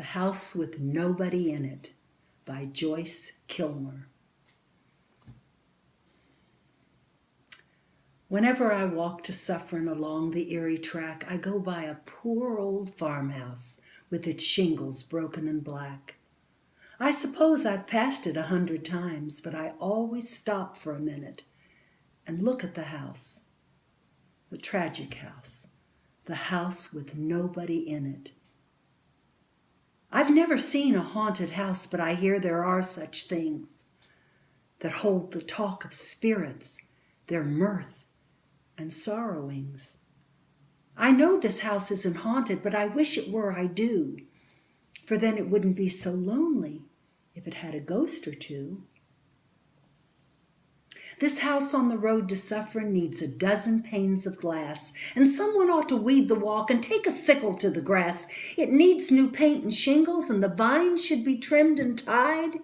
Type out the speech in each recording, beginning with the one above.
The House with Nobody in It by Joyce Kilmer. Whenever I walk to Suffern along the Erie track, I go by a poor old farmhouse with its shingles broken and black. I suppose I've passed it 100 times, but I always stop for a minute and look at the house, the tragic house, the house with nobody in it. I've never seen a haunted house, but I hear there are such things that hold the talk of spirits, their mirth and sorrowings. I know this house isn't haunted, but I wish it were, I do, for then it wouldn't be so lonely if it had a ghost or two. This house on the road to Suffern needs a dozen panes of glass, and someone ought to weed the walk and take a sickle to the grass. It needs new paint and shingles, and the vines should be trimmed and tied.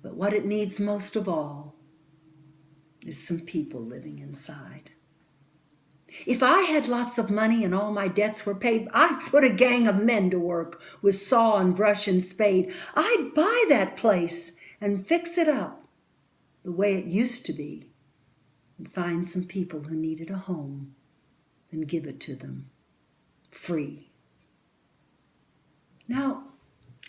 But what it needs most of all is some people living inside. If I had lots of money and all my debts were paid, I'd put a gang of men to work with saw and brush and spade. I'd buy that place and fix it up the way it used to be, and find some people who needed a home and give it to them free. Now,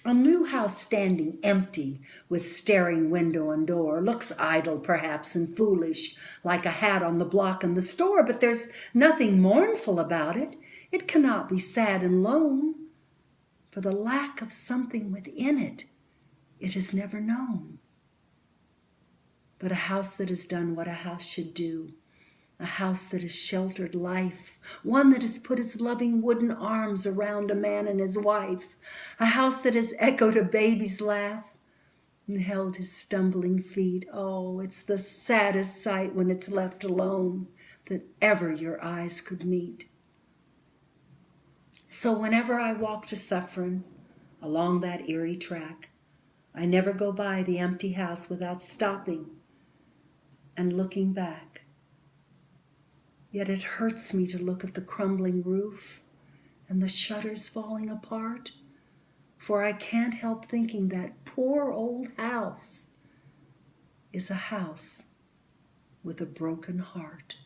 a new house standing empty with staring window and door looks idle perhaps and foolish, like a hat on the block in the store, but there's nothing mournful about it. It cannot be sad and lone, for the lack of something within it has never known. But a house that has done what a house should do, a house that has sheltered life, one that has put his loving wooden arms around a man and his wife, a house that has echoed a baby's laugh and held his stumbling feet. Oh, it's the saddest sight when it's left alone that ever your eyes could meet. So whenever I walk to Suffern along that Erie track, I never go by the empty house without stopping and looking back. Yet it hurts me to look at the crumbling roof and the shutters falling apart, for I can't help thinking that poor old house is a house with a broken heart.